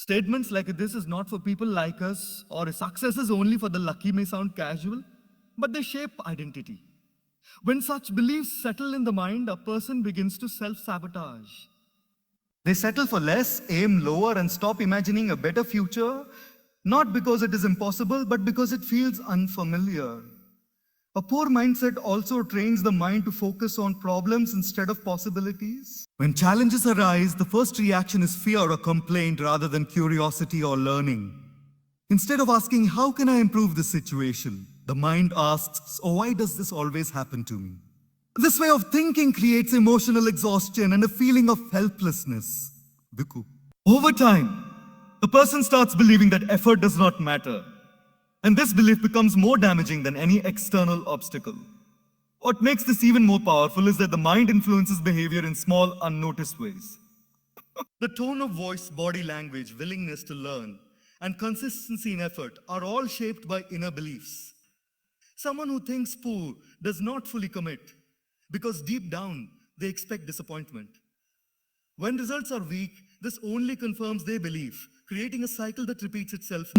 Statements like this is not for people like us or success is only for the lucky may sound casual, but they shape identity. When such beliefs settle in the mind, a person begins to self-sabotage. They settle for less, aim lower, and stop imagining a better future, not because it is impossible, but because it feels unfamiliar. A poor mindset also trains the mind to focus on problems instead of possibilities. When challenges arise, the first reaction is fear or complaint rather than curiosity or learning. Instead of asking, how can I improve this situation? The mind asks, oh, why does this always happen to me? This way of thinking creates emotional exhaustion and a feeling of helplessness. Biku. Over time, the person starts believing that effort does not matter. And this belief becomes more damaging than any external obstacle. What makes this even more powerful is that the mind influences behavior in small, unnoticed ways. The tone of voice, body language, willingness to learn, and consistency in effort are all shaped by inner beliefs. Someone who thinks poor does not fully commit because deep down they expect disappointment. When results are weak, this only confirms their belief, creating a cycle that repeats itself.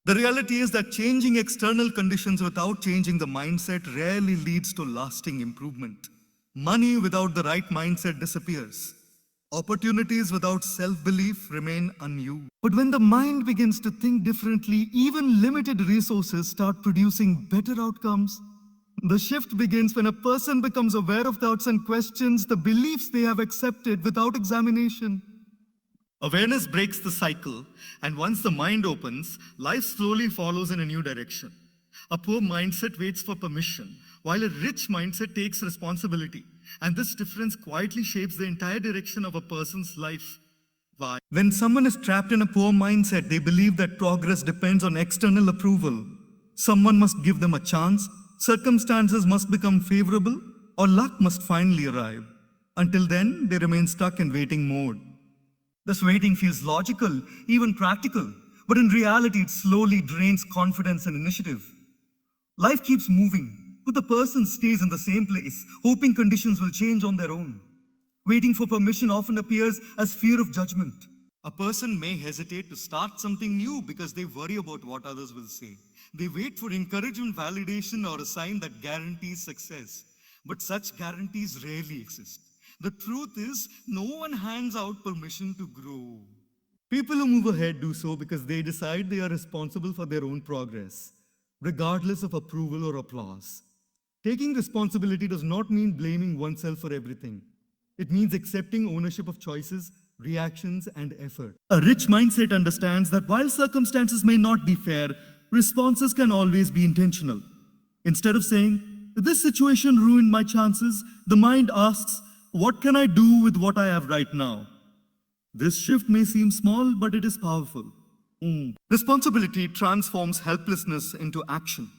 The reality is that changing external conditions without changing the mindset rarely leads to lasting improvement. Money without the right mindset disappears. Opportunities without self-belief remain unused. But when the mind begins to think differently, even limited resources start producing better outcomes. The shift begins when a person becomes aware of doubts and questions the beliefs they have accepted without examination. Awareness breaks the cycle, and once the mind opens, life slowly follows in a new direction. A poor mindset waits for permission, while a rich mindset takes responsibility. And this difference quietly shapes the entire direction of a person's life. Why? When someone is trapped in a poor mindset, they believe that progress depends on external approval. Someone must give them a chance, circumstances must become favorable, or luck must finally arrive. Until then, they remain stuck in waiting mode. This waiting feels logical, even practical, but in reality it slowly drains confidence and initiative. Life keeps moving, but the person stays in the same place, hoping conditions will change on their own. Waiting for permission often appears as fear of judgment. A person may hesitate to start something new because they worry about what others will say. They wait for encouragement, validation, or a sign that guarantees success. But such guarantees rarely exist. The truth is, no one hands out permission to grow. People who move ahead do so because they decide they are responsible for their own progress, regardless of approval or applause. Taking responsibility does not mean blaming oneself for everything. It means accepting ownership of choices, reactions, and effort. A rich mindset understands that while circumstances may not be fair, responses can always be intentional. Instead of saying, this situation ruined my chances, the mind asks, what can I do with what I have right now? This shift may seem small, but it is powerful. Responsibility transforms helplessness into action.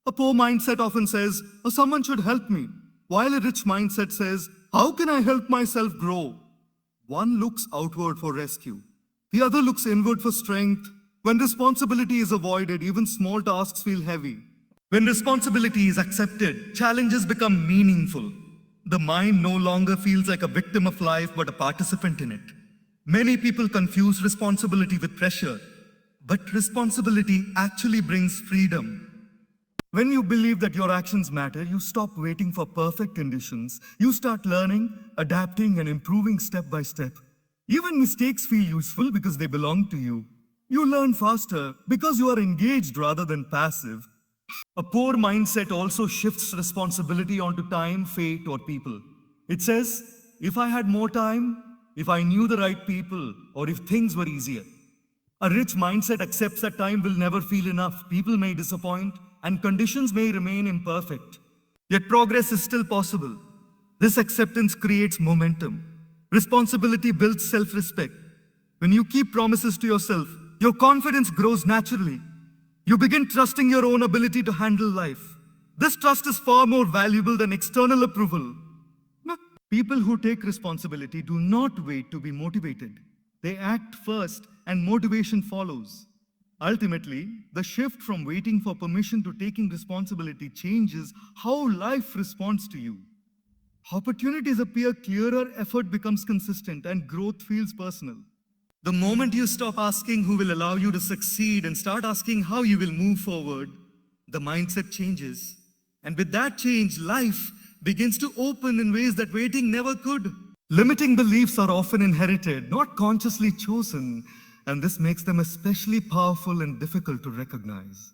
A poor mindset often says, oh, someone should help me, while a rich mindset says, how can I help myself grow? One looks outward for rescue. The other looks inward for strength. When responsibility is avoided, even small tasks feel heavy. When responsibility is accepted, challenges become meaningful. The mind no longer feels like a victim of life, but a participant in it. Many people confuse responsibility with pressure, but responsibility actually brings freedom. When you believe that your actions matter, you stop waiting for perfect conditions. You start learning, adapting, and improving step by step. Even mistakes feel useful because they belong to you. You learn faster because you are engaged rather than passive. A poor mindset also shifts responsibility onto time, fate, or people. It says, if I had more time, if I knew the right people, or if things were easier. A rich mindset accepts that time will never feel enough, people may disappoint, and conditions may remain imperfect. Yet progress is still possible. This acceptance creates momentum. Responsibility builds self-respect. When you keep promises to yourself, your confidence grows naturally. You begin trusting your own ability to handle life. This trust is far more valuable than external approval. People who take responsibility do not wait to be motivated. They act first and motivation follows. Ultimately, the shift from waiting for permission to taking responsibility changes how life responds to you. Opportunities appear clearer, effort becomes consistent, and growth feels personal. The moment you stop asking who will allow you to succeed and start asking how you will move forward, the mindset changes. And with that change, life begins to open in ways that waiting never could. Limiting beliefs are often inherited, not consciously chosen, and this makes them especially powerful and difficult to recognize.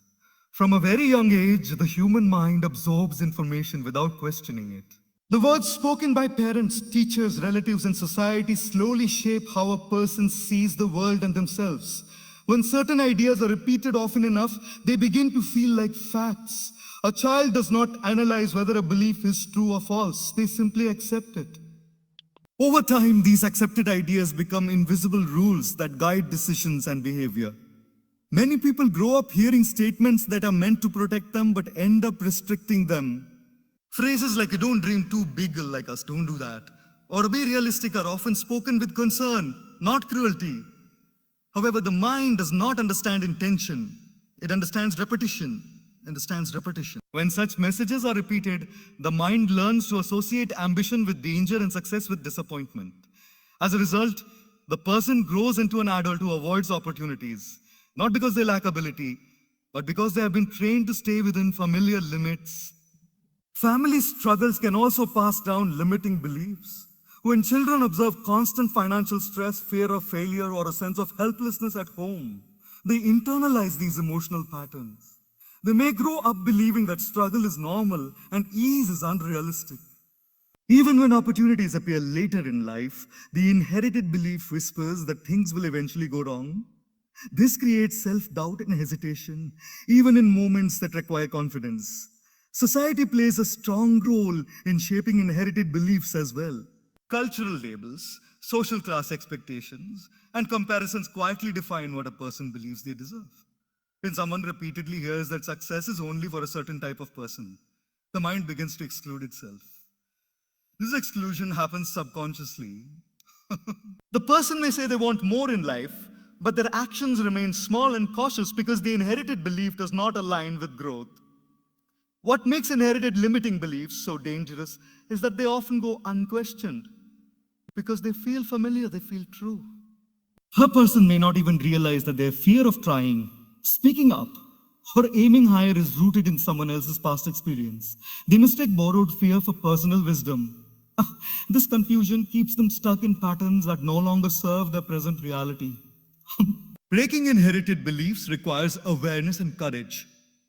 From a very young age, the human mind absorbs information without questioning it. The words spoken by parents, teachers, relatives, and society slowly shape how a person sees the world and themselves. When certain ideas are repeated often enough, they begin to feel like facts. A child does not analyze whether a belief is true or false, they simply accept it. Over time, these accepted ideas become invisible rules that guide decisions and behavior. Many people grow up hearing statements that are meant to protect them but end up restricting them. Phrases like, don't dream too big like us, don't do that, or be realistic are often spoken with concern, not cruelty. However, the mind does not understand intention. It understands repetition. When such messages are repeated, the mind learns to associate ambition with danger and success with disappointment. As a result, the person grows into an adult who avoids opportunities, not because they lack ability, but because they have been trained to stay within familiar limits. Family struggles can also pass down limiting beliefs. When children observe constant financial stress, fear of failure, or a sense of helplessness at home, they internalize these emotional patterns. They may grow up believing that struggle is normal and ease is unrealistic. Even when opportunities appear later in life, the inherited belief whispers that things will eventually go wrong. This creates self-doubt and hesitation, even in moments that require confidence. Society plays a strong role in shaping inherited beliefs as well. Cultural labels, social class expectations, and comparisons quietly define what a person believes they deserve. When someone repeatedly hears that success is only for a certain type of person, the mind begins to exclude itself. This exclusion happens subconsciously. The person may say they want more in life, but their actions remain small and cautious because the inherited belief does not align with growth. What makes inherited limiting beliefs so dangerous is that they often go unquestioned because they feel familiar, they feel true. A person may not even realize that their fear of trying, speaking up, or aiming higher is rooted in someone else's past experience. They mistake borrowed fear for personal wisdom. This confusion keeps them stuck in patterns that no longer serve their present reality. Breaking inherited beliefs requires awareness and courage.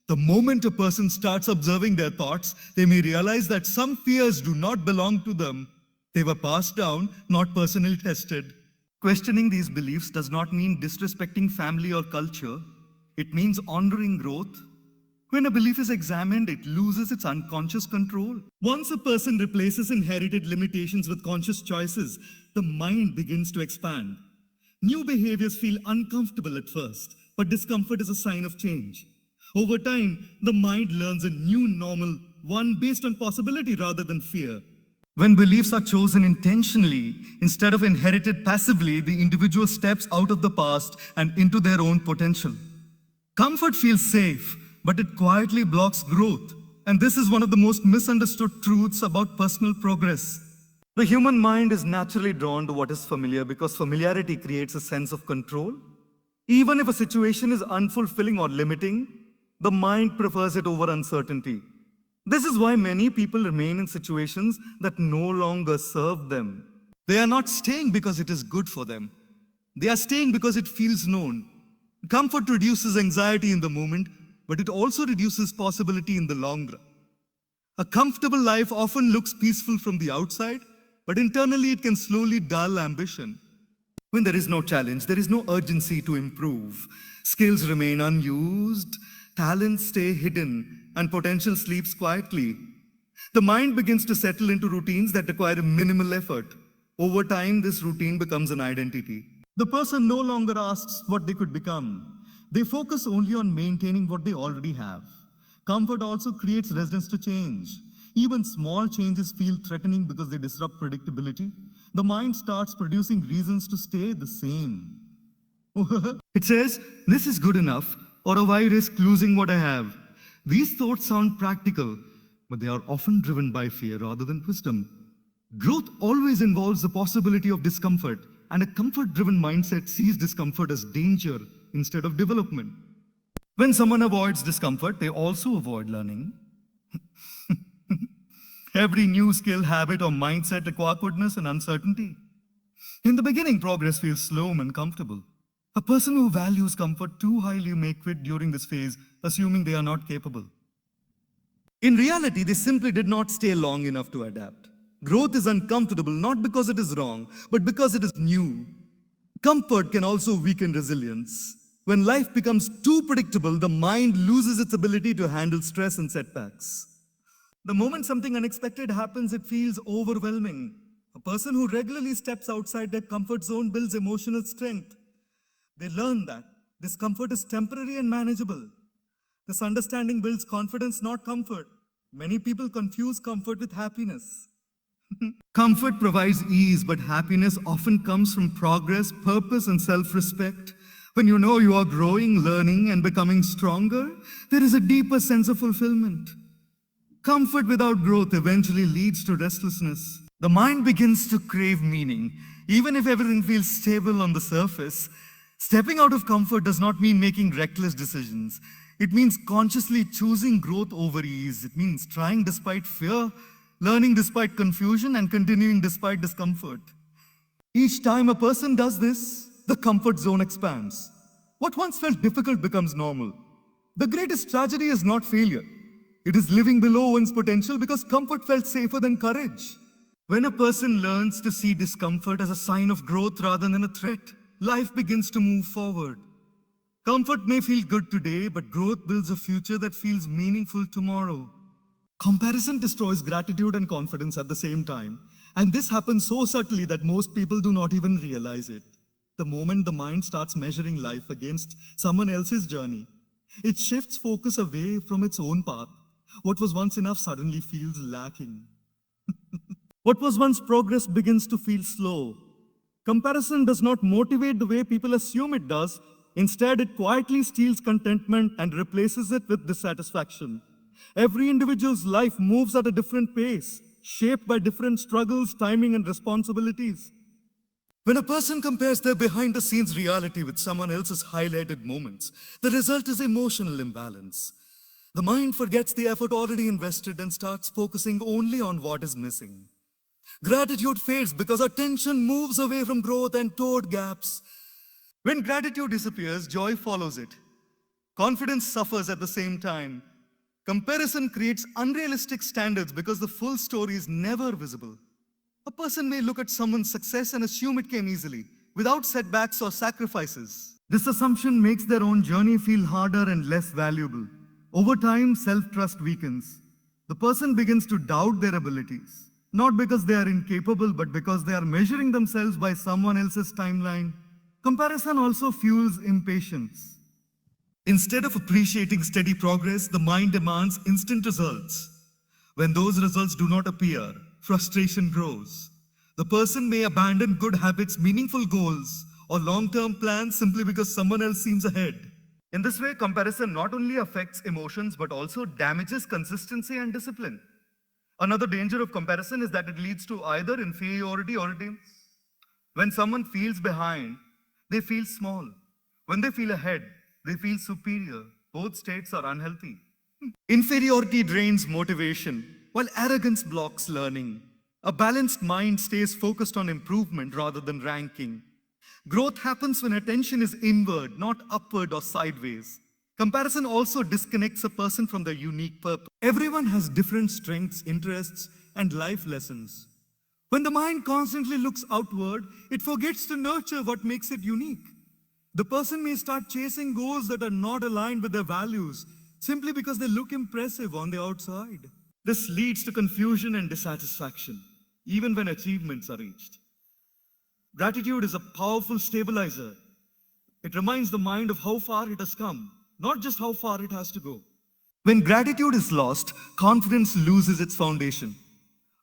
The moment a person starts observing their thoughts, they may realize that some fears do not belong to them. They were passed down, not personally tested. Questioning these beliefs does not mean disrespecting family or culture. It means honoring growth. When a belief is examined, it loses its unconscious control. Once a person replaces inherited limitations with conscious choices, the mind begins to expand. New behaviors feel uncomfortable at first, but discomfort is a sign of change. Over time, the mind learns a new normal, one based on possibility rather than fear. When beliefs are chosen intentionally, instead of inherited passively, the individual steps out of the past and into their own potential. Comfort feels safe, but it quietly blocks growth. And this is one of the most misunderstood truths about personal progress. The human mind is naturally drawn to what is familiar because familiarity creates a sense of control. Even if a situation is unfulfilling or limiting, the mind prefers it over uncertainty. This is why many people remain in situations that no longer serve them. They are not staying because it is good for them. They are staying because it feels known. Comfort reduces anxiety in the moment, but it also reduces possibility in the long run. A comfortable life often looks peaceful from the outside, but internally it can slowly dull ambition. When there is no challenge, there is no urgency to improve. Skills remain unused, talents stay hidden, and potential sleeps quietly. The mind begins to settle into routines that require minimal effort. Over time, this routine becomes an identity. The person no longer asks what they could become. They focus only on maintaining what they already have. Comfort also creates resistance to change. Even small changes feel threatening because they disrupt predictability. The mind starts producing reasons to stay the same. It says, this is good enough, or why risk losing what I have? These thoughts sound practical, but they are often driven by fear rather than wisdom. Growth always involves the possibility of discomfort, And a comfort-driven mindset sees discomfort as danger instead of development. When someone avoids discomfort, they also avoid learning. Every new skill, habit, or mindset requires awkwardness and uncertainty. In the beginning, progress feels slow and uncomfortable. A person who values comfort too highly may quit during this phase, assuming they are not capable. In reality, they simply did not stay long enough to adapt. Growth is uncomfortable not because it is wrong, but because it is new. Comfort can also weaken resilience. When life becomes too predictable, the mind loses its ability to handle stress and setbacks. The moment something unexpected happens, it feels overwhelming. A person who regularly steps outside their comfort zone builds emotional strength. They learn that discomfort is temporary and manageable. This understanding builds confidence, not comfort. Many people confuse comfort with happiness. Comfort provides ease, but happiness often comes from progress, purpose, and self-respect. When you know you are growing, learning, and becoming stronger, there is a deeper sense of fulfillment. Comfort without growth eventually leads to restlessness. The mind begins to crave meaning. Even if everything feels stable on the surface, stepping out of comfort does not mean making reckless decisions. It means consciously choosing growth over ease. It means trying despite fear, learning despite confusion, and continuing despite discomfort. Each time a person does this, the comfort zone expands. What once felt difficult becomes normal. The greatest tragedy is not failure. It is living below one's potential because comfort felt safer than courage. When a person learns to see discomfort as a sign of growth rather than a threat, life begins to move forward. Comfort may feel good today, but growth builds a future that feels meaningful tomorrow. Comparison destroys gratitude and confidence at the same time. And this happens so subtly that most people do not even realize it. The moment the mind starts measuring life against someone else's journey, it shifts focus away from its own path. What was once enough suddenly feels lacking. What was once progress begins to feel slow. Comparison does not motivate the way people assume it does. Instead, it quietly steals contentment and replaces it with dissatisfaction. Every individual's life moves at a different pace, shaped by different struggles, timing, and responsibilities. When a person compares their behind-the-scenes reality with someone else's highlighted moments, the result is emotional imbalance. The mind forgets the effort already invested and starts focusing only on what is missing. Gratitude fades because attention moves away from growth and toward gaps. When gratitude disappears, joy follows it. Confidence suffers at the same time. Comparison creates unrealistic standards because the full story is never visible. A person may look at someone's success and assume it came easily, without setbacks or sacrifices. This assumption makes their own journey feel harder and less valuable. Over time, self-trust weakens. The person begins to doubt their abilities, not because they are incapable, but because they are measuring themselves by someone else's timeline. Comparison also fuels impatience. Instead of appreciating steady progress, the mind demands instant results. When those results do not appear, frustration grows. The person may abandon good habits, meaningful goals, or long-term plans simply because someone else seems ahead. In this way, comparison not only affects emotions, but also damages consistency and discipline. Another danger of comparison is that it leads to either inferiority or redeem. When someone feels behind, they feel small. When they feel ahead, they feel superior. Both states are unhealthy. Inferiority drains motivation, while arrogance blocks learning. A balanced mind stays focused on improvement rather than ranking. Growth happens when attention is inward, not upward or sideways. Comparison also disconnects a person from their unique purpose. Everyone has different strengths, interests, and life lessons. When the mind constantly looks outward, it forgets to nurture what makes it unique. The person may start chasing goals that are not aligned with their values simply because they look impressive on the outside. This leads to confusion and dissatisfaction, even when achievements are reached. Gratitude is a powerful stabilizer. It reminds the mind of how far it has come, not just how far it has to go. When gratitude is lost, confidence loses its foundation.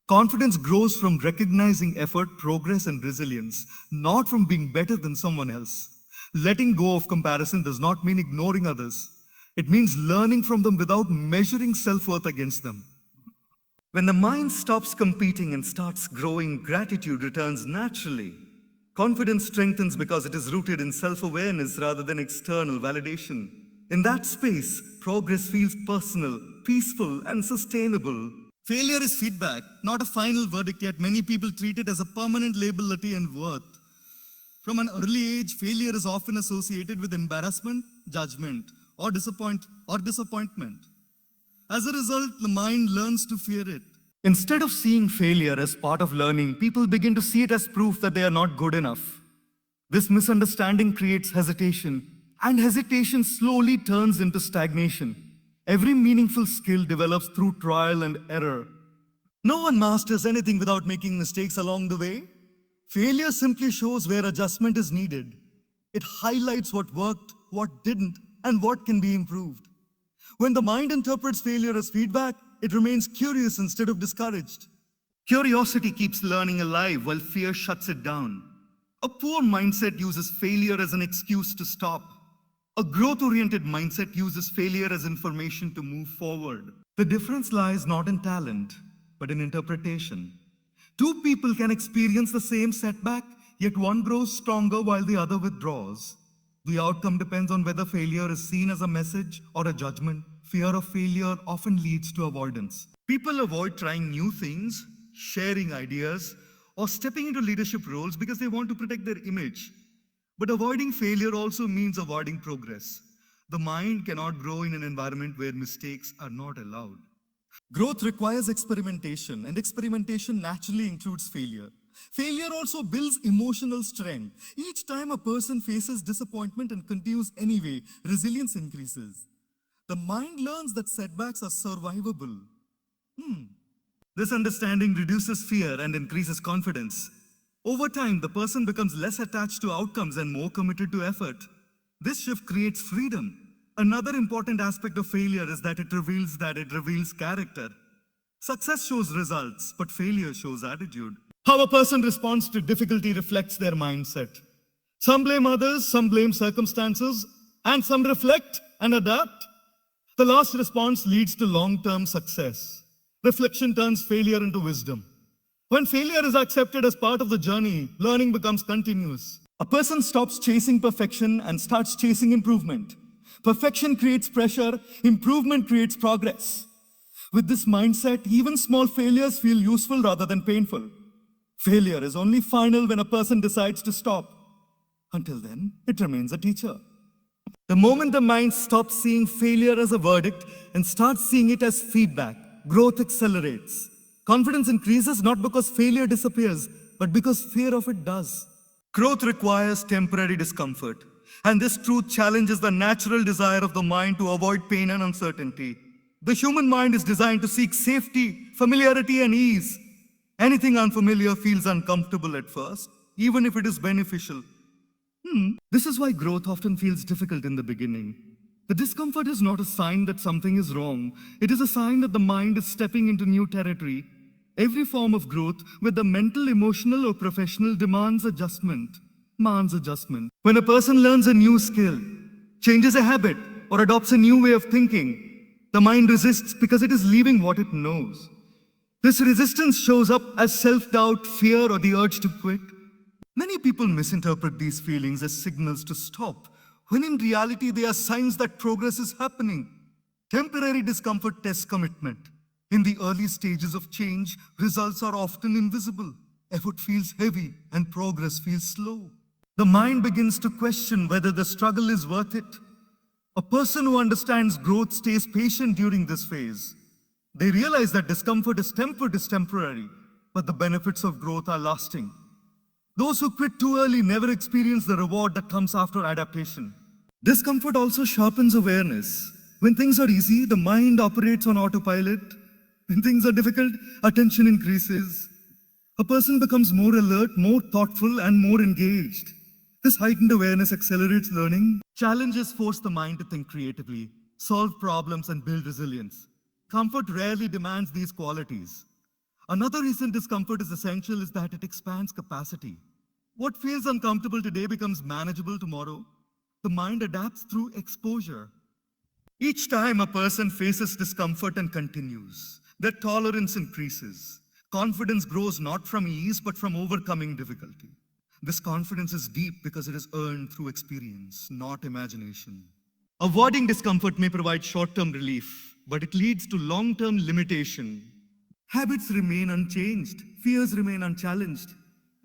Confidence grows from recognizing effort, progress, and resilience, not from being better than someone else. Letting go of comparison does not mean ignoring others. It means learning from them without measuring self-worth against them. When the mind stops competing and starts growing, gratitude returns naturally. Confidence strengthens because it is rooted in self-awareness rather than external validation. In that space, progress feels personal, peaceful, and sustainable. Failure is feedback, not a final verdict, yet many people treat it as a permanent labelity and worth. From an early age, failure is often associated with embarrassment, judgment, or disappointment. As a result, the mind learns to fear it. Instead of seeing failure as part of learning, people begin to see it as proof that they are not good enough. This misunderstanding creates hesitation, and hesitation slowly turns into stagnation. Every meaningful skill develops through trial and error. No one masters anything without making mistakes along the way. Failure simply shows where adjustment is needed. It highlights what worked, what didn't, and what can be improved. When the mind interprets failure as feedback, it remains curious instead of discouraged. Curiosity keeps learning alive while fear shuts it down. A poor mindset uses failure as an excuse to stop. A growth-oriented mindset uses failure as information to move forward. The difference lies not in talent, but in interpretation. Two people can experience the same setback, yet one grows stronger while the other withdraws. The outcome depends on whether failure is seen as a message or a judgment. Fear of failure often leads to avoidance. People avoid trying new things, sharing ideas, or stepping into leadership roles because they want to protect their image. But avoiding failure also means avoiding progress. The mind cannot grow in an environment where mistakes are not allowed. Growth requires experimentation, and experimentation naturally includes failure. Failure also builds emotional strength. Each time a person faces disappointment and continues anyway, resilience increases. The mind learns that setbacks are survivable. This understanding reduces fear and increases confidence. Over time, the person becomes less attached to outcomes and more committed to effort. This shift creates freedom. Another important aspect of failure is that it reveals character. Success shows results, but failure shows attitude. How a person responds to difficulty reflects their mindset. Some blame others, some blame circumstances, and some reflect and adapt. The last response leads to long-term success. Reflection turns failure into wisdom. When failure is accepted as part of the journey, learning becomes continuous. A person stops chasing perfection and starts chasing improvement. Perfection creates pressure, improvement creates progress. With this mindset, even small failures feel useful rather than painful. Failure is only final when a person decides to stop. Until then, it remains a teacher. The moment the mind stops seeing failure as a verdict and starts seeing it as feedback, growth accelerates. Confidence increases not because failure disappears, but because fear of it does. Growth requires temporary discomfort, and this truth challenges the natural desire of the mind to avoid pain and uncertainty. The human mind is designed to seek safety, familiarity, and ease. Anything unfamiliar feels uncomfortable at first, even if it is beneficial. This is why growth often feels difficult in the beginning. The discomfort is not a sign that something is wrong. It is a sign that the mind is stepping into new territory. Every form of growth, whether mental, emotional, or professional, demands adjustment. When a person learns a new skill, changes a habit, or adopts a new way of thinking, the mind resists because it is leaving what it knows. This resistance shows up as self-doubt, fear, or the urge to quit. Many people misinterpret these feelings as signals to stop, when in reality they are signs that progress is happening. Temporary discomfort tests commitment. In the early stages of change, results are often invisible. Effort feels heavy and progress feels slow. The mind begins to question whether the struggle is worth it. A person who understands growth stays patient during this phase. They realize that discomfort is temporary, but the benefits of growth are lasting. Those who quit too early never experience the reward that comes after adaptation. Discomfort also sharpens awareness. When things are easy, the mind operates on autopilot. When things are difficult, attention increases. A person becomes more alert, more thoughtful, and more engaged. This heightened awareness accelerates learning. Challenges force the mind to think creatively, solve problems, and build resilience. Comfort rarely demands these qualities. Another reason discomfort is essential is that it expands capacity. What feels uncomfortable today becomes manageable tomorrow. The mind adapts through exposure. Each time a person faces discomfort and continues, their tolerance increases. Confidence grows not from ease, but from overcoming difficulty. This confidence is deep because it is earned through experience, not imagination. Avoiding discomfort may provide short-term relief, but it leads to long-term limitation. Habits remain unchanged, fears remain unchallenged,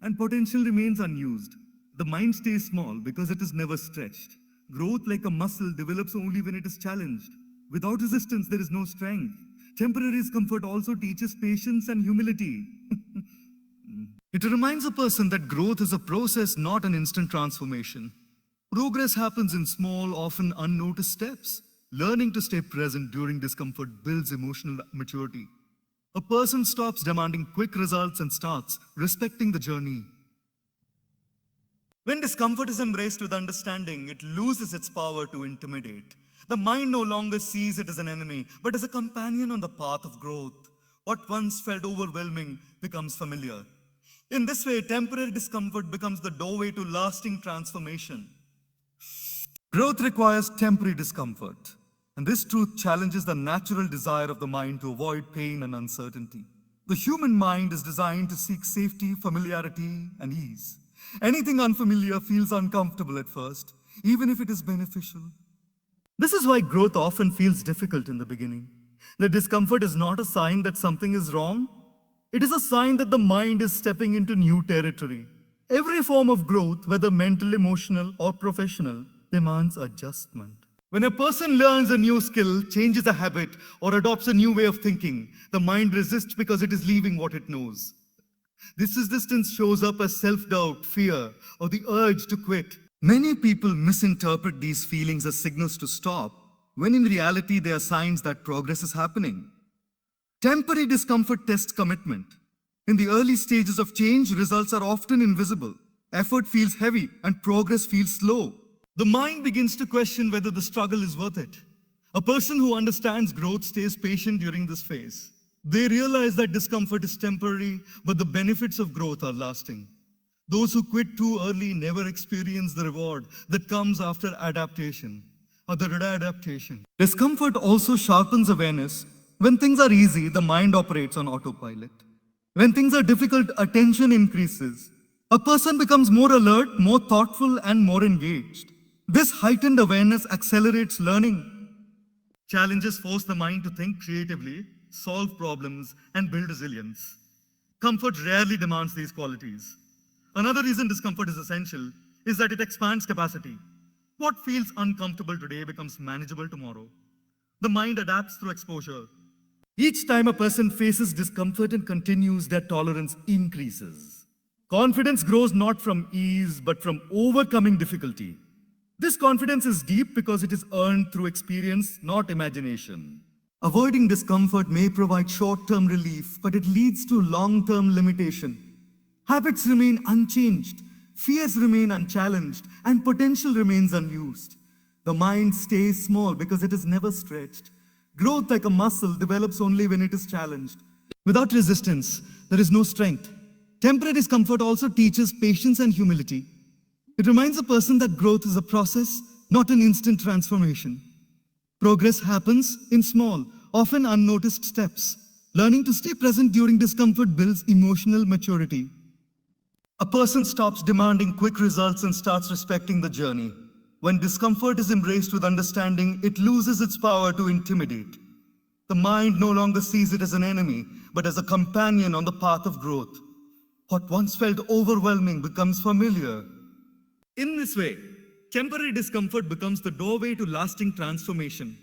and potential remains unused. The mind stays small because it is never stretched. Growth, like a muscle, develops only when it is challenged. Without resistance, there is no strength. Temporary discomfort also teaches patience and humility. It reminds a person that growth is a process, not an instant transformation. Progress happens in small, often unnoticed steps. Learning to stay present during discomfort builds emotional maturity. A person stops demanding quick results and starts respecting the journey. When discomfort is embraced with understanding, it loses its power to intimidate. The mind no longer sees it as an enemy, but as a companion on the path of growth. What once felt overwhelming becomes familiar. In this way, temporary discomfort becomes the doorway to lasting transformation. Growth requires temporary discomfort, and this truth challenges the natural desire of the mind to avoid pain and uncertainty. The human mind is designed to seek safety, familiarity, and ease. Anything unfamiliar feels uncomfortable at first, even if it is beneficial. This is why growth often feels difficult in the beginning. The discomfort is not a sign that something is wrong. It is a sign that the mind is stepping into new territory. Every form of growth, whether mental, emotional, or professional, demands adjustment. When a person learns a new skill, changes a habit, or adopts a new way of thinking, the mind resists because it is leaving what it knows. This resistance shows up as self-doubt, fear, or the urge to quit. Many people misinterpret these feelings as signals to stop, when in reality they are signs that progress is happening. Temporary discomfort tests commitment. In the early stages of change, results are often invisible. Effort feels heavy and progress feels slow. The mind begins to question whether the struggle is worth it. A person who understands growth stays patient during this phase. They realize that discomfort is temporary, but the benefits of growth are lasting. Those who quit too early never experience the reward that comes after adaptation or the readaptation. Discomfort also sharpens awareness. When things are easy, the mind operates on autopilot. When things are difficult, attention increases. A person becomes more alert, more thoughtful, and more engaged. This heightened awareness accelerates learning. Challenges force the mind to think creatively, solve problems, and build resilience. Comfort rarely demands these qualities. Another reason discomfort is essential is that it expands capacity. What feels uncomfortable today becomes manageable tomorrow. The mind adapts through exposure. Each time a person faces discomfort and continues, their tolerance increases. Confidence grows not from ease, but from overcoming difficulty. This confidence is deep because it is earned through experience, not imagination. Avoiding discomfort may provide short-term relief, but it leads to long-term limitation. Habits remain unchanged, fears remain unchallenged, and potential remains unused. The mind stays small because it is never stretched. Growth, like a muscle, develops only when it is challenged. Without resistance, there is no strength. Temporary discomfort also teaches patience and humility. It reminds a person that growth is a process, not an instant transformation. Progress happens in small, often unnoticed steps. Learning to stay present during discomfort builds emotional maturity. A person stops demanding quick results and starts respecting the journey. When discomfort is embraced with understanding, it loses its power to intimidate. The mind no longer sees it as an enemy, but as a companion on the path of growth. What once felt overwhelming becomes familiar. In this way, temporary discomfort becomes the doorway to lasting transformation.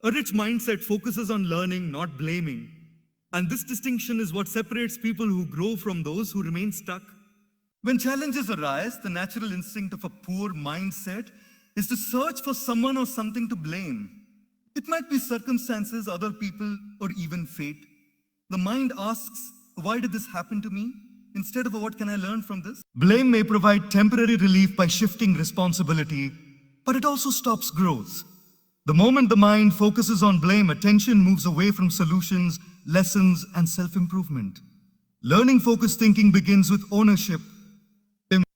A rich mindset focuses on learning, not blaming. And this distinction is what separates people who grow from those who remain stuck. When challenges arise, the natural instinct of a poor mindset is to search for someone or something to blame. It might be circumstances, other people, or even fate. The mind asks, why did this happen to me? Instead of what can I learn from this? Blame may provide temporary relief by shifting responsibility, but it also stops growth. The moment the mind focuses on blame, attention moves away from solutions, lessons, and self-improvement. Learning-focused thinking begins with ownership.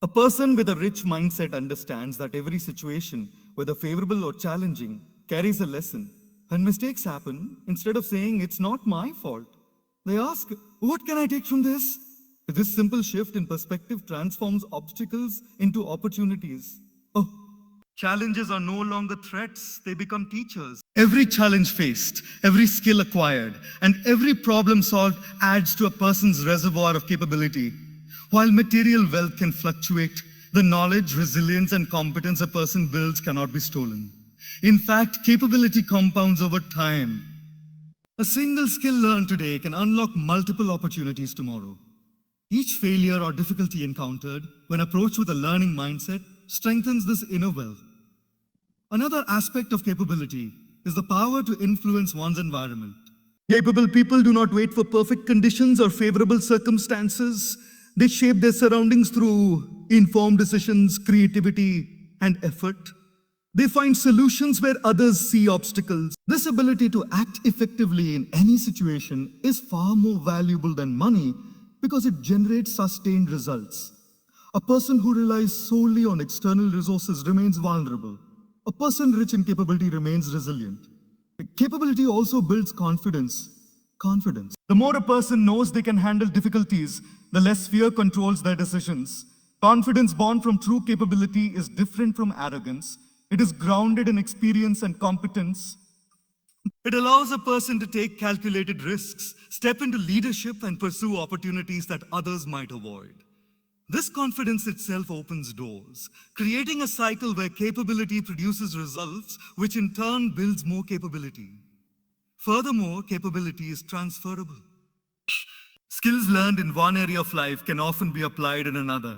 A person with a rich mindset understands that every situation, whether favorable or challenging, carries a lesson. When mistakes happen, instead of saying, it's not my fault, they ask, what can I take from this? This simple shift in perspective transforms obstacles into opportunities. Oh, challenges are no longer threats, they become teachers. Every challenge faced, every skill acquired, and every problem solved adds to a person's reservoir of capability. While material wealth can fluctuate, the knowledge, resilience, and competence a person builds cannot be stolen. In fact, capability compounds over time. A single skill learned today can unlock multiple opportunities tomorrow. Each failure or difficulty encountered, when approached with a learning mindset, strengthens this inner wealth. Another aspect of capability is the power to influence one's environment. Capable people do not wait for perfect conditions or favorable circumstances. They shape their surroundings through informed decisions, creativity, and effort. They find solutions where others see obstacles. This ability to act effectively in any situation is far more valuable than money because it generates sustained results. A person who relies solely on external resources remains vulnerable. A person rich in capability remains resilient. Capability also builds confidence. The more a person knows they can handle difficulties, the less fear controls their decisions. Confidence born from true capability is different from arrogance. It is grounded in experience and competence. It allows a person to take calculated risks, step into leadership, and pursue opportunities that others might avoid. This confidence itself opens doors, creating a cycle where capability produces results, which in turn builds more capability. Furthermore, capability is transferable. Skills learned in one area of life can often be applied in another.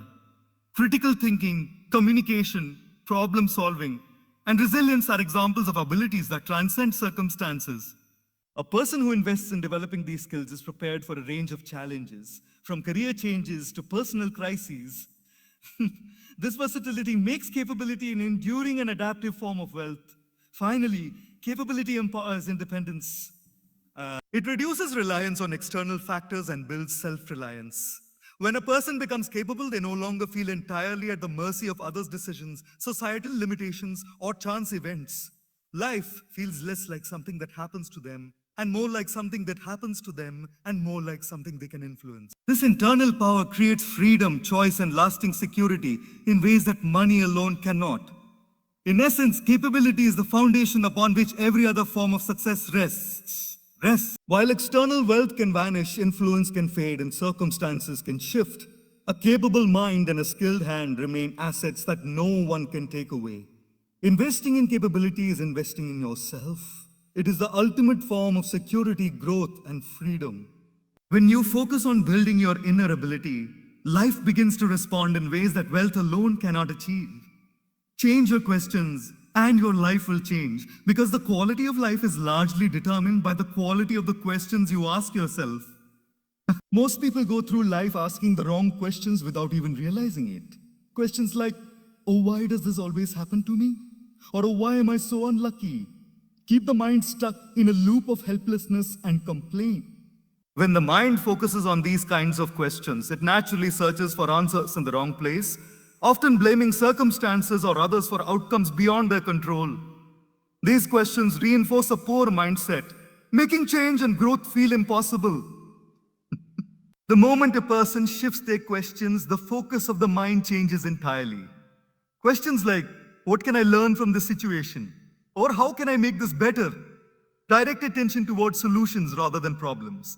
Critical thinking, communication, problem solving, and resilience are examples of abilities that transcend circumstances. A person who invests in developing these skills is prepared for a range of challenges, from career changes to personal crises. This versatility makes capability an enduring and adaptive form of wealth. Finally, capability empowers independence. It reduces reliance on external factors and builds self-reliance. When a person becomes capable, they no longer feel entirely at the mercy of others' decisions, societal limitations, or chance events. Life feels less like something that happens to them, and more like something that happens to them, and more like something they can influence. This internal power creates freedom, choice, and lasting security in ways that money alone cannot. In essence, capability is the foundation upon which every other form of success rests. While external wealth can vanish, influence can fade, and circumstances can shift, a capable mind and a skilled hand remain assets that no one can take away. Investing in capability is investing in yourself. It is the ultimate form of security, growth, and freedom. When you focus on building your inner ability, life begins to respond in ways that wealth alone cannot achieve. Change your questions, and your life will change, because the quality of life is largely determined by the quality of the questions you ask yourself. Most people go through life asking the wrong questions without even realizing it. Questions like, oh, why does this always happen to me? Or, oh, why am I so unlucky? Keep the mind stuck in a loop of helplessness and complaint. When the mind focuses on these kinds of questions, it naturally searches for answers in the wrong place, often blaming circumstances or others for outcomes beyond their control. These questions reinforce a poor mindset, making change and growth feel impossible. The moment a person shifts their questions, the focus of the mind changes entirely. Questions like, what can I learn from this situation? Or how can I make this better? Direct attention towards solutions rather than problems.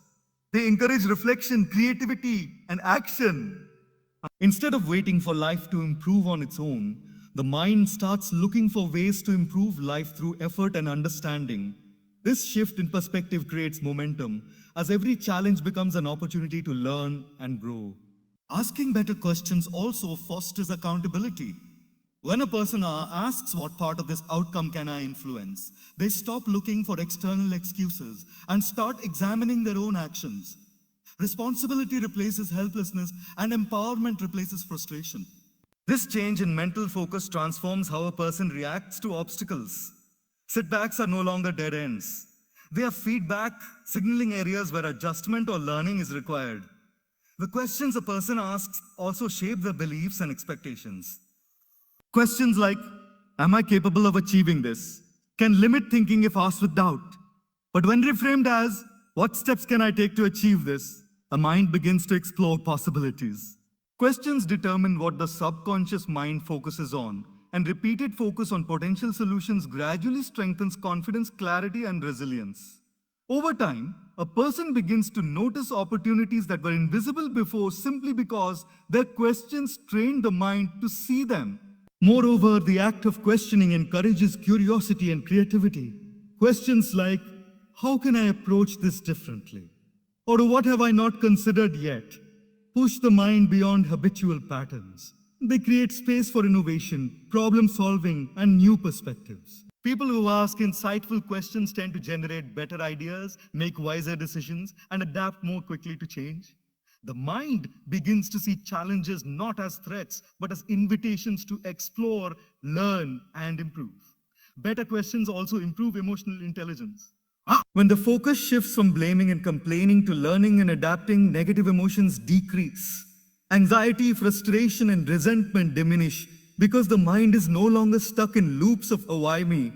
They encourage reflection, creativity, and action. Instead of waiting for life to improve on its own, the mind starts looking for ways to improve life through effort and understanding. This shift in perspective creates momentum, as every challenge becomes an opportunity to learn and grow. Asking better questions also fosters accountability. When a person asks what part of this outcome can I influence, they stop looking for external excuses and start examining their own actions. Responsibility replaces helplessness, and empowerment replaces frustration. This change in mental focus transforms how a person reacts to obstacles. Setbacks are no longer dead ends. They are feedback, signaling areas where adjustment or learning is required. The questions a person asks also shape their beliefs and expectations. Questions like, am I capable of achieving this? Can limit thinking if asked with doubt. But when reframed as, what steps can I take to achieve this? a mind begins to explore possibilities. Questions determine what the subconscious mind focuses on, and repeated focus on potential solutions gradually strengthens confidence, clarity, and resilience. Over time, a person begins to notice opportunities that were invisible before simply because their questions trained the mind to see them. Moreover, the act of questioning encourages curiosity and creativity. Questions like, how can I approach this differently? Or what have I not considered yet? Push the mind beyond habitual patterns. They create space for innovation, problem solving, and new perspectives. People who ask insightful questions tend to generate better ideas, make wiser decisions, and adapt more quickly to change. The mind begins to see challenges not as threats, but as invitations to explore, learn, and improve. Better questions also improve emotional intelligence. When the focus shifts from blaming and complaining to learning and adapting, negative emotions decrease. Anxiety, frustration, and resentment diminish because the mind is no longer stuck in loops of why me.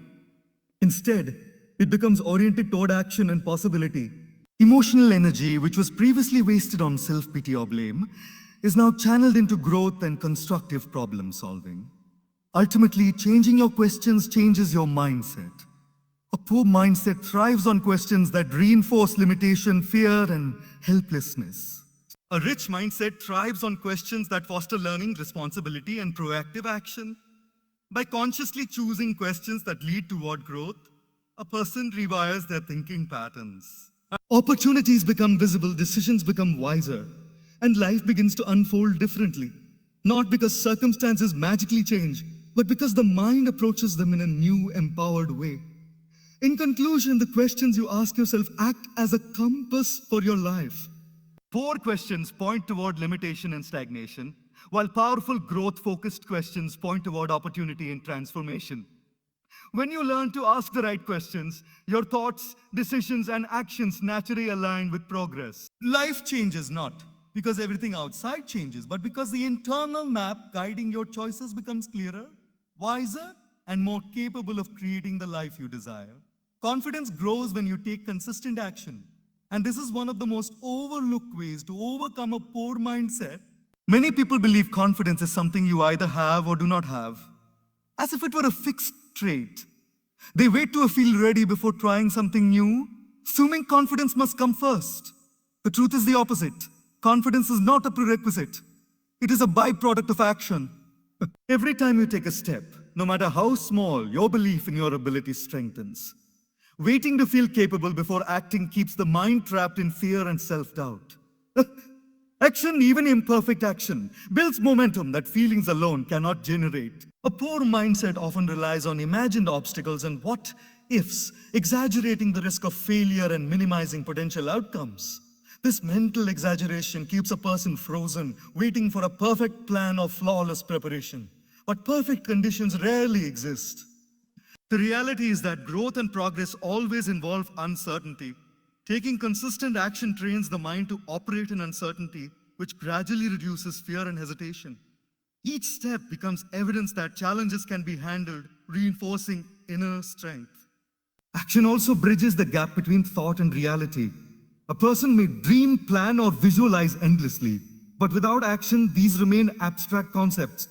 Instead, it becomes oriented toward action and possibility. Emotional energy, which was previously wasted on self-pity or blame, is now channeled into growth and constructive problem solving. Ultimately, changing your questions changes your mindset. A poor mindset thrives on questions that reinforce limitation, fear, and helplessness. A rich mindset thrives on questions that foster learning, responsibility, and proactive action. By consciously choosing questions that lead toward growth, a person rewires their thinking patterns. Opportunities become visible, decisions become wiser, and life begins to unfold differently. Not because circumstances magically change, but because the mind approaches them in a new, empowered way. In conclusion, the questions you ask yourself act as a compass for your life. Poor questions point toward limitation and stagnation, while powerful growth-focused questions point toward opportunity and transformation. When you learn to ask the right questions, your thoughts, decisions, and actions naturally align with progress. Life changes not because everything outside changes, but because the internal map guiding your choices becomes clearer, wiser, and more capable of creating the life you desire. Confidence grows when you take consistent action, and this is one of the most overlooked ways to overcome a poor mindset. Many people believe confidence is something you either have or do not have, as if it were a fixed trait. They wait to feel ready before trying something new, assuming confidence must come first. The truth is the opposite. Confidence is not a prerequisite. It is a byproduct of action. Every time you take a step, no matter how small, your belief in your ability strengthens. Waiting to feel capable before acting keeps the mind trapped in fear and self-doubt. Action, even imperfect action, builds momentum that feelings alone cannot generate. A poor mindset often relies on imagined obstacles and what-ifs, exaggerating the risk of failure and minimizing potential outcomes. This mental exaggeration keeps a person frozen, waiting for a perfect plan or flawless preparation. But perfect conditions rarely exist. The reality is that growth and progress always involve uncertainty. Taking consistent action trains the mind to operate in uncertainty, which gradually reduces fear and hesitation. Each step becomes evidence that challenges can be handled, reinforcing inner strength. Action also bridges the gap between thought and reality. A person may dream, plan, or visualize endlessly, but without action, these remain abstract concepts.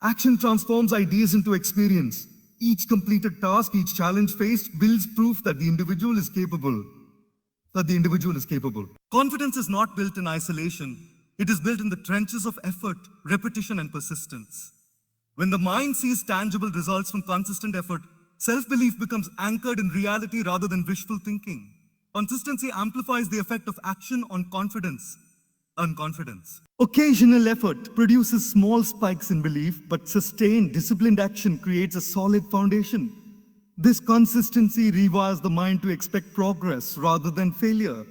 Action transforms ideas into experience. Each completed task, each challenge faced builds proof that the individual is capable. Confidence is not built in isolation. It is built in the trenches of effort, repetition, and persistence. When the mind sees tangible results from consistent effort, self-belief becomes anchored in reality rather than wishful thinking. Consistency amplifies the effect of action on confidence. Occasional effort produces small spikes in belief, but sustained, disciplined action creates a solid foundation. This consistency rewires the mind to expect progress rather than failure.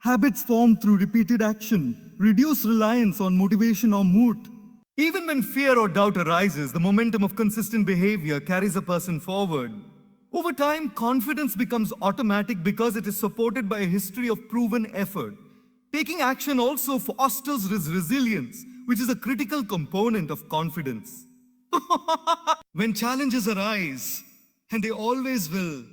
Habits formed through repeated action reduce reliance on motivation or mood. Even when fear or doubt arises, the momentum of consistent behavior carries a person forward. Over time, confidence becomes automatic because it is supported by a history of proven effort. Taking action also fosters resilience, which is a critical component of confidence. When challenges arise, and they always will,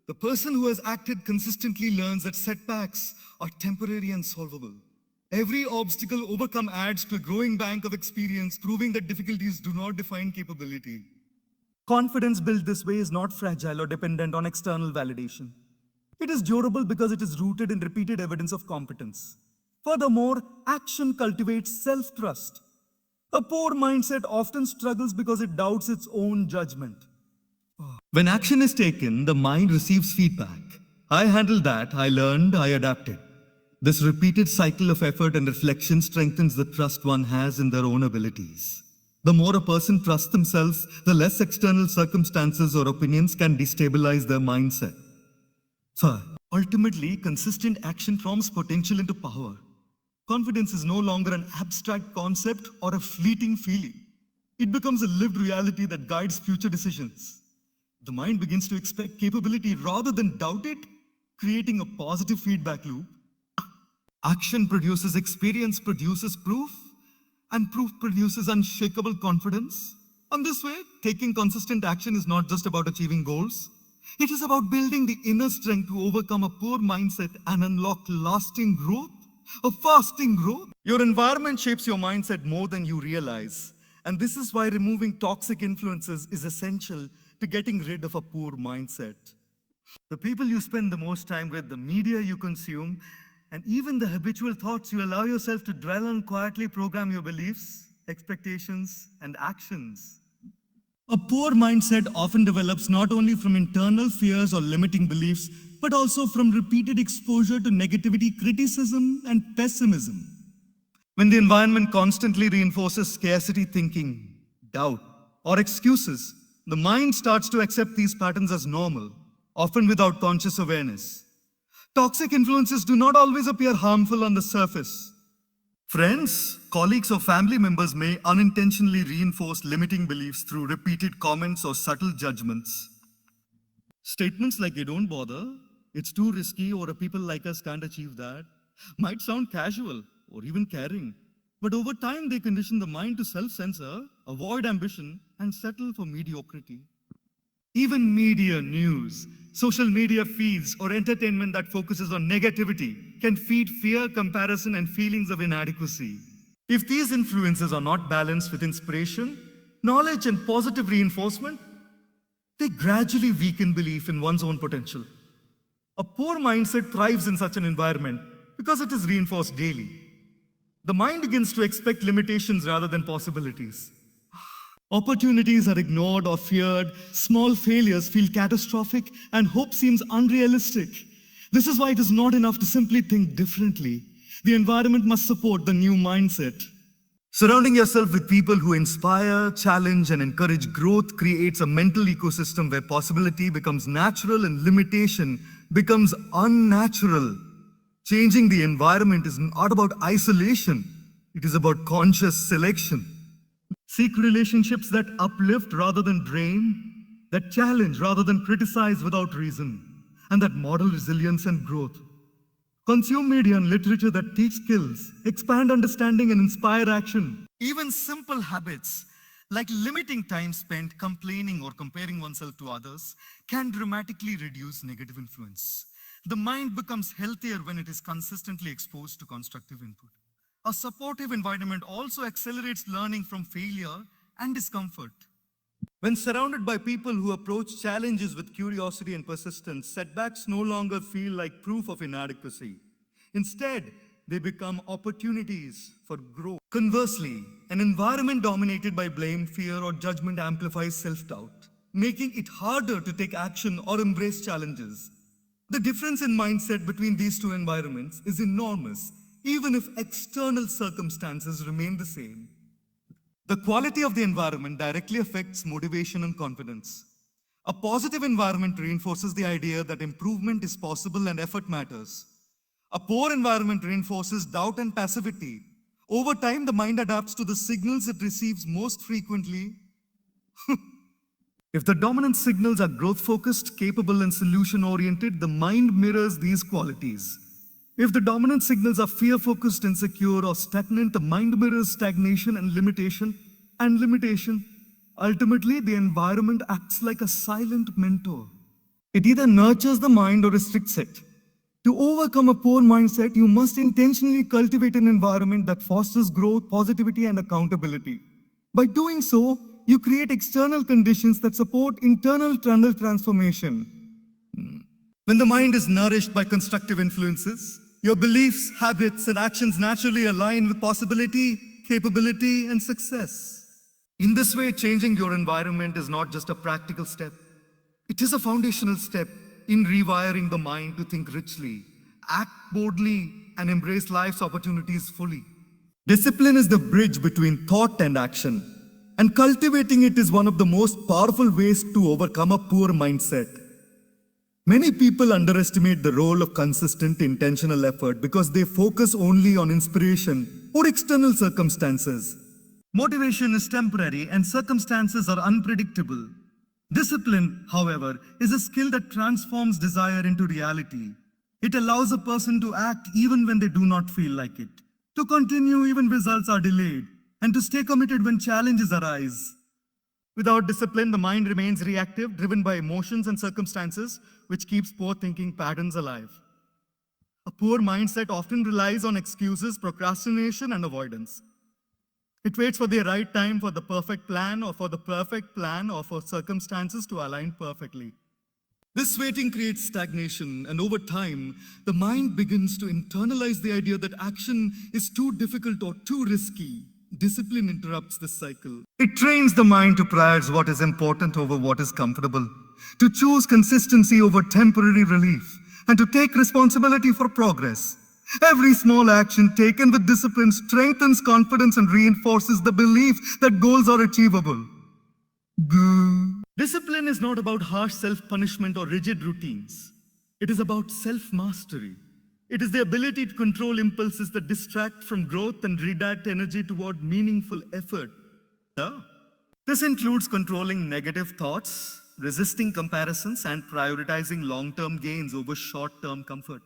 the person who has acted consistently learns that setbacks are temporary and solvable. Every obstacle overcome adds to a growing bank of experience, proving that difficulties do not define capability. Confidence built this way is not fragile or dependent on external validation. It is durable because it is rooted in repeated evidence of competence. Furthermore, action cultivates self-trust. A poor mindset often struggles because it doubts its own judgment. When action is taken, the mind receives feedback. I handled that, I learned, I adapted. This repeated cycle of effort and reflection strengthens the trust one has in their own abilities. The more a person trusts themselves, the less external circumstances or opinions can destabilize their mindset. Third, ultimately, consistent action transforms potential into power. Confidence is no longer an abstract concept or a fleeting feeling. It becomes a lived reality that guides future decisions. The mind begins to expect capability rather than doubt it, creating a positive feedback loop. Action produces experience, produces proof, and proof produces unshakable confidence. And this way, taking consistent action is not just about achieving goals. It is about building the inner strength to overcome a poor mindset and unlock lasting growth, a fasting growth. Your environment shapes your mindset more than you realize. And this is why removing toxic influences is essential to getting rid of a poor mindset. The people you spend the most time with, the media you consume, and even the habitual thoughts you allow yourself to dwell on quietly program your beliefs, expectations, and actions. A poor mindset often develops not only from internal fears or limiting beliefs, but also from repeated exposure to negativity, criticism, and pessimism. When the environment constantly reinforces scarcity thinking, doubt, or excuses, the mind starts to accept these patterns as normal, often without conscious awareness. Toxic influences do not always appear harmful on the surface. Friends, colleagues, or family members may unintentionally reinforce limiting beliefs through repeated comments or subtle judgments. Statements like, "you don't bother, it's too risky," or "a people like us can't achieve that," might sound casual or even caring. But over time, they condition the mind to self-censor, avoid ambition, and settle for mediocrity. Even media, news, social media feeds, or entertainment that focuses on negativity can feed fear, comparison, and feelings of inadequacy. If these influences are not balanced with inspiration, knowledge, and positive reinforcement, they gradually weaken belief in one's own potential. A poor mindset thrives in such an environment because it is reinforced daily. The mind begins to expect limitations rather than possibilities. Opportunities are ignored or feared, small failures feel catastrophic, and hope seems unrealistic. This is why it is not enough to simply think differently. The environment must support the new mindset. Surrounding yourself with people who inspire, challenge, and encourage growth creates a mental ecosystem where possibility becomes natural and limitation becomes unnatural. Changing the environment is not about isolation, it is about conscious selection. Seek relationships that uplift rather than drain, that challenge rather than criticize without reason, and that model resilience and growth. Consume media and literature that teach skills, expand understanding, and inspire action. Even simple habits like limiting time spent complaining or comparing oneself to others can dramatically reduce negative influence. The mind becomes healthier when it is consistently exposed to constructive input. A supportive environment also accelerates learning from failure and discomfort. When surrounded by people who approach challenges with curiosity and persistence, setbacks no longer feel like proof of inadequacy. Instead, they become opportunities for growth. Conversely, an environment dominated by blame, fear, or judgment amplifies self-doubt, making it harder to take action or embrace challenges. The difference in mindset between these two environments is enormous, even if external circumstances remain the same. The quality of the environment directly affects motivation and confidence. A positive environment reinforces the idea that improvement is possible and effort matters. A poor environment reinforces doubt and passivity. Over time, the mind adapts to the signals it receives most frequently. If the dominant signals are growth-focused, capable, and solution-oriented, the mind mirrors these qualities. If the dominant signals are fear-focused, insecure, or stagnant, the mind mirrors stagnation and limitation. Ultimately, the environment acts like a silent mentor. It either nurtures the mind or restricts it. To overcome a poor mindset, you must intentionally cultivate an environment that fosters growth, positivity, and accountability. By doing so, you create external conditions that support internal transformation. When the mind is nourished by constructive influences, your beliefs, habits, and actions naturally align with possibility, capability, and success. In this way, changing your environment is not just a practical step. It is a foundational step in rewiring the mind to think richly, act boldly, and embrace life's opportunities fully. Discipline is the bridge between thought and action, and cultivating it is one of the most powerful ways to overcome a poor mindset. Many people underestimate the role of consistent, intentional effort because they focus only on inspiration or external circumstances. Motivation is temporary and circumstances are unpredictable. Discipline, however, is a skill that transforms desire into reality. It allows a person to act even when they do not feel like it, to continue even results are delayed, and to stay committed when challenges arise. Without discipline, the mind remains reactive, driven by emotions and circumstances, which keeps poor thinking patterns alive. A poor mindset often relies on excuses, procrastination, and avoidance. It waits for the right time for the perfect plan or for circumstances to align perfectly. This waiting creates stagnation, and over time, the mind begins to internalize the idea that action is too difficult or too risky. Discipline interrupts this cycle. It trains the mind to prioritize what is important over what is comfortable, to choose consistency over temporary relief, and to take responsibility for progress. Every small action taken with discipline strengthens confidence and reinforces the belief that goals are achievable. Discipline is not about harsh self-punishment or rigid routines. It is about self-mastery. It is the ability to control impulses that distract from growth and redirect energy toward meaningful effort. This includes controlling negative thoughts, resisting comparisons, and prioritizing long-term gains over short-term comfort.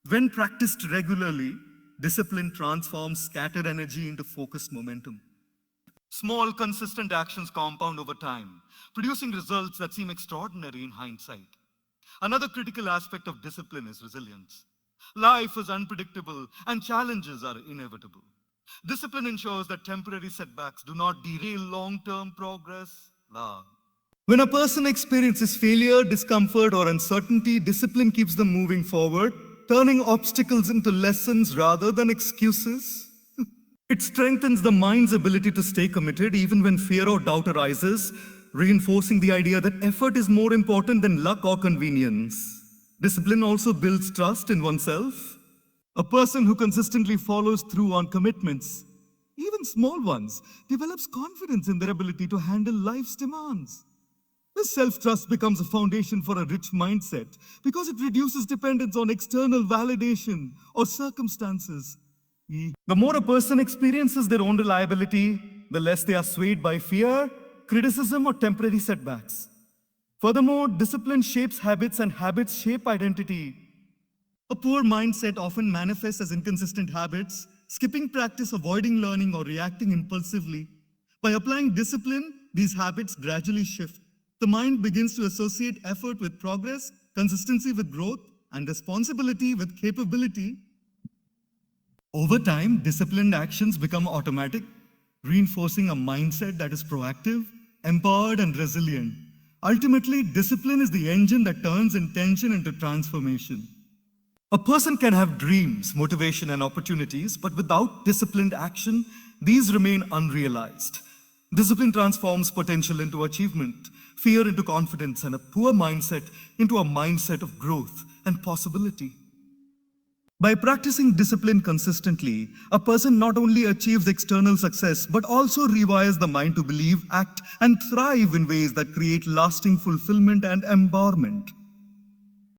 When practiced regularly, discipline transforms scattered energy into focused momentum. Small, consistent actions compound over time, producing results that seem extraordinary in hindsight. Another critical aspect of discipline is resilience. Life is unpredictable and challenges are inevitable. Discipline ensures that temporary setbacks do not derail long-term progress. When a person experiences failure, discomfort, or uncertainty, discipline keeps them moving forward, turning obstacles into lessons rather than excuses. It strengthens the mind's ability to stay committed even when fear or doubt arises, reinforcing the idea that effort is more important than luck or convenience. Discipline also builds trust in oneself. A person who consistently follows through on commitments, even small ones, develops confidence in their ability to handle life's demands. This self-trust becomes a foundation for a rich mindset because it reduces dependence on external validation or circumstances. The more a person experiences their own reliability, the less they are swayed by fear, criticism, or temporary setbacks. Furthermore, discipline shapes habits and habits shape identity. A poor mindset often manifests as inconsistent habits, skipping practice, avoiding learning, or reacting impulsively. By applying discipline, these habits gradually shift. The mind begins to associate effort with progress, consistency with growth, and responsibility with capability. Over time, disciplined actions become automatic, reinforcing a mindset that is proactive, empowered, and resilient. Ultimately, discipline is the engine that turns intention into transformation. A person can have dreams, motivation, and opportunities, but without disciplined action, these remain unrealized. Discipline transforms potential into achievement, fear into confidence, and a poor mindset into a mindset of growth and possibility. By practicing discipline consistently, a person not only achieves external success, but also rewires the mind to believe, act, and thrive in ways that create lasting fulfillment and empowerment.